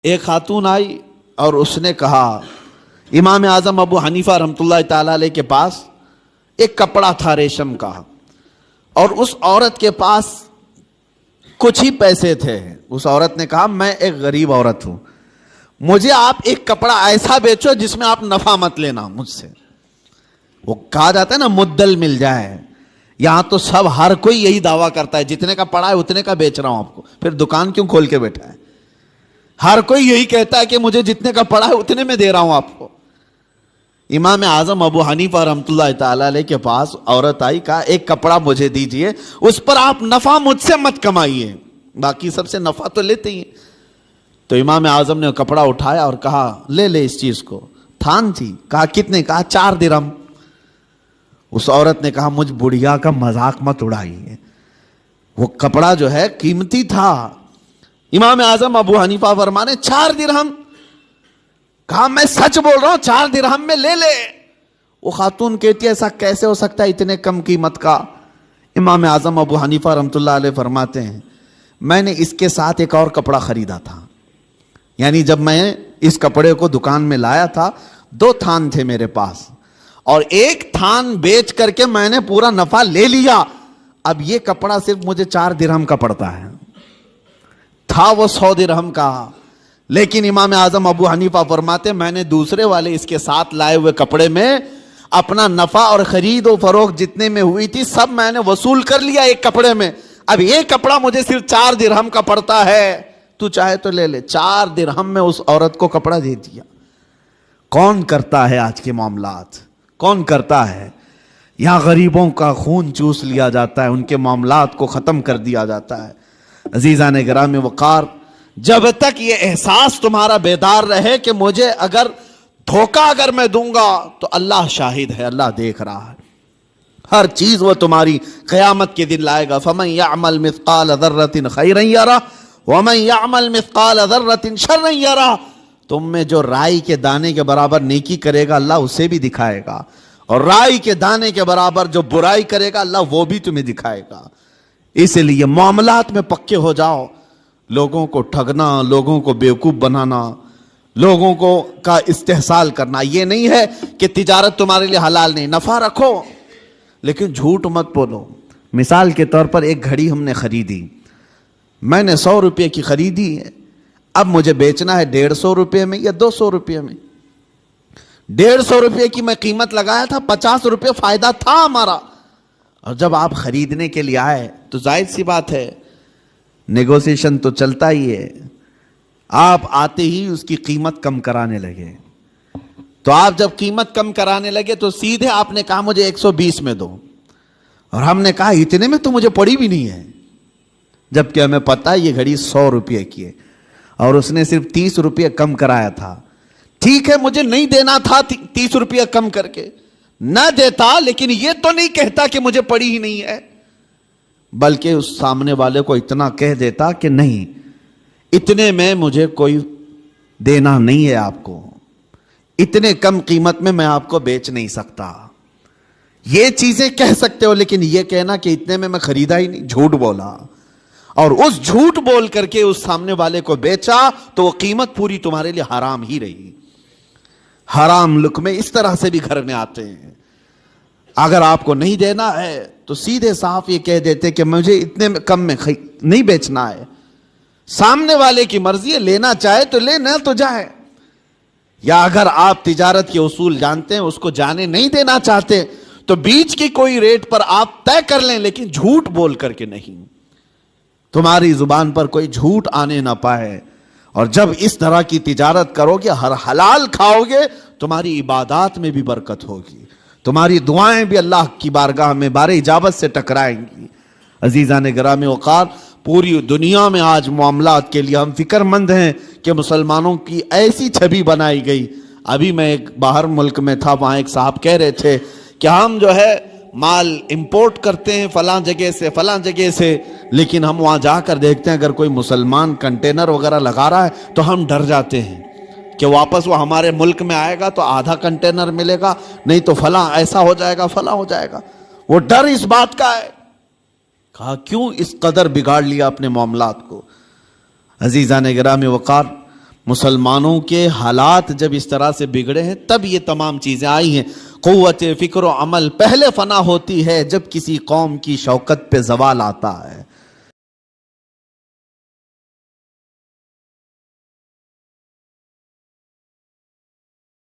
ایک خاتون آئی اور اس نے کہا امام اعظم ابو حنیفہ رحمۃ اللہ تعالی علیہ کے پاس ایک کپڑا تھا ریشم کا، اور اس عورت کے پاس کچھ ہی پیسے تھے۔ اس عورت نے کہا میں ایک غریب عورت ہوں، مجھے آپ ایک کپڑا ایسا بیچو جس میں آپ نفع مت لینا مجھ سے۔ وہ کہا جاتا ہے نا مدل مل جائے، یہاں تو سب ہر کوئی یہی دعویٰ کرتا ہے جتنے کا پڑا ہے اتنے کا بیچ رہا ہوں آپ کو، پھر دکان کیوں کھول کے بیٹھا ہے؟ ہر کوئی یہی کہتا ہے کہ مجھے جتنے کا پڑا ہے اتنے میں دے رہا ہوں آپ کو۔ امام اعظم ابو حنیفہ رحمۃ اللہ تعالی علیہ کے پاس عورت آئی، کہا ایک کپڑا مجھے دیجئے، اس پر آپ نفع مجھ سے مت کمائیے، باقی سب سے نفع تو لیتے ہی ہیں۔ تو امام اعظم نے کپڑا اٹھایا اور کہا لے لے اس چیز کو۔ تھان تھی، کہا کتنے؟ کہا 4 درہم۔ اس عورت نے کہا مجھ بڑھیا کا مذاق مت اڑائیے، وہ کپڑا جو ہے قیمتی تھا۔ امام اعظم ابو حنیفہ فرمانے 4 درہم؟ کہا میں سچ بول رہا ہوں 4 درہم میں لے لے۔ وہ خاتون کہتی ہے ایسا کیسے ہو سکتا ہے اتنے کم قیمت کا؟ امام اعظم ابو حنیفہ رحمۃ اللہ علیہ فرماتے ہیں میں نے اس کے ساتھ ایک اور کپڑا خریدا تھا، یعنی جب میں اس کپڑے کو دکان میں لایا تھا 2 تھان تھے میرے پاس، اور ایک تھان بیچ کر کے میں نے پورا نفع لے لیا، اب یہ کپڑا صرف مجھے 4 درہم کا پڑتا ہے، تھا وہ 100 درہم کا۔ لیکن امام اعظم ابو حنیفہ فرماتے میں نے دوسرے والے اس کے ساتھ لائے ہوئے کپڑے میں اپنا نفع اور خرید و فروخت جتنے میں ہوئی تھی سب میں نے وصول کر لیا ایک کپڑے میں، اب یہ کپڑا مجھے صرف 4 درہم کا پڑتا ہے، تو چاہے تو لے لے۔ 4 درہم میں اس عورت کو کپڑا دے دیا۔ کون کرتا ہے آج کے معاملات؟ کون کرتا ہے؟ یہاں غریبوں کا خون چوس لیا جاتا ہے، ان کے معاملات کو ختم کر دیا جاتا ہے۔ عزیزان گرامی وقار، جب تک یہ احساس تمہارا بیدار رہے کہ مجھے اگر دھوکہ اگر میں دوں گا تو اللہ شاہد ہے، اللہ دیکھ رہا ہے، ہر چیز وہ تمہاری قیامت کے دن لائے گا۔ فَمَن يَعْمَلْ مِثْقَالَ ذَرَّةٍ خَيْرًا يَرَهُ وَمَن يَعْمَلْ مِثْقَالَ ذَرَّةٍ شَرًّا يَرَهُ۔ تم میں جو رائی کے دانے کے برابر نیکی کرے گا اللہ اسے بھی دکھائے گا، اور رائی کے دانے کے برابر جو برائی کرے گا اللہ وہ بھی تمہیں دکھائے گا۔ اس لیے معاملات میں پکے ہو جاؤ، لوگوں کو ٹھگنا، لوگوں کو بیوقوف بنانا، لوگوں کو کا استحصال کرنا یہ نہیں ہے کہ تجارت تمہارے لیے حلال نہیں، نفع رکھو لیکن جھوٹ مت بولو۔ مثال کے طور پر ایک گھڑی ہم نے خریدی، میں نے 100 روپے کی خریدی ہے، اب مجھے بیچنا ہے 150 روپے میں یا 200 روپے میں۔ 150 روپے کی میں قیمت لگایا تھا، 50 روپے فائدہ تھا ہمارا، اور جب آپ خریدنے کے لیے آئے تو ظاہر سی بات ہے نیگوسیشن تو چلتا ہی ہے، آپ آتے ہی اس کی قیمت کم کرانے لگے، تو آپ جب قیمت کم کرانے لگے تو سیدھے آپ نے کہا مجھے 120 میں دو، اور ہم نے کہا اتنے میں تو مجھے پڑی بھی نہیں ہے، جبکہ ہمیں پتا ہے یہ گھڑی 100 روپے کی ہے اور اس نے صرف 30 روپے کم کرایا تھا۔ ٹھیک ہے مجھے نہیں دینا تھا 30 روپے کم کر کے، نہ دیتا، لیکن یہ تو نہیں کہتا کہ مجھے پڑی ہی نہیں ہے، بلکہ اس سامنے والے کو اتنا کہہ دیتا کہ نہیں اتنے میں مجھے کوئی دینا نہیں ہے، آپ کو اتنے کم قیمت میں آپ کو بیچ نہیں سکتا۔ یہ چیزیں کہہ سکتے ہو، لیکن یہ کہنا کہ اتنے میں خریدا ہی نہیں، جھوٹ بولا، اور اس جھوٹ بول کر کے اس سامنے والے کو بیچا تو وہ قیمت پوری تمہارے لیے حرام ہی رہی۔ حرام لقمے اس طرح سے بھی گھر میں آتے ہیں۔ اگر آپ کو نہیں دینا ہے تو سیدھے صاف یہ کہہ دیتے کہ مجھے اتنے کم میں نہیں بیچنا ہے، سامنے والے کی مرضی ہے، لینا چاہے تو لے، نہ تو جائے۔ یا اگر آپ تجارت کے اصول جانتے ہیں اس کو جانے نہیں دینا چاہتے تو بیچ کی کوئی ریٹ پر آپ طے کر لیں، لیکن جھوٹ بول کر کے نہیں، تمہاری زبان پر کوئی جھوٹ آنے نہ پائے۔ اور جب اس طرح کی تجارت کرو گے، ہر حلال کھاؤ گے، تمہاری عبادات میں بھی برکت ہوگی، تمہاری دعائیں بھی اللہ کی بارگاہ میں بار اجابت سے ٹکرائیں گی۔ عزیزان گرامی وقار، پوری دنیا میں آج معاملات کے لیے ہم فکر مند ہیں کہ مسلمانوں کی ایسی چھبی بنائی گئی۔ ابھی میں ایک باہر ملک میں تھا، وہاں ایک صاحب کہہ رہے تھے کہ ہم جو ہے مال امپورٹ کرتے ہیں فلاں جگہ سے فلاں جگہ سے، لیکن ہم وہاں جا کر دیکھتے ہیں اگر کوئی مسلمان کنٹینر وغیرہ لگا رہا ہے تو ہم ڈر جاتے ہیں کہ واپس وہ ہمارے ملک میں آئے گا تو آدھا کنٹینر ملے گا، نہیں تو فلاں ایسا ہو جائے گا، فلاں ہو جائے گا۔ وہ ڈر اس بات کا ہے۔ کہا کیوں اس قدر بگاڑ لیا اپنے معاملات کو؟ عزیزان گرامی وقار، مسلمانوں کے حالات جب اس طرح سے بگڑے ہیں تب یہ تمام چیزیں آئی ہیں. قوت فکر و عمل پہلے فنا ہوتی ہے جب کسی قوم کی شوکت پہ زوال آتا ہے.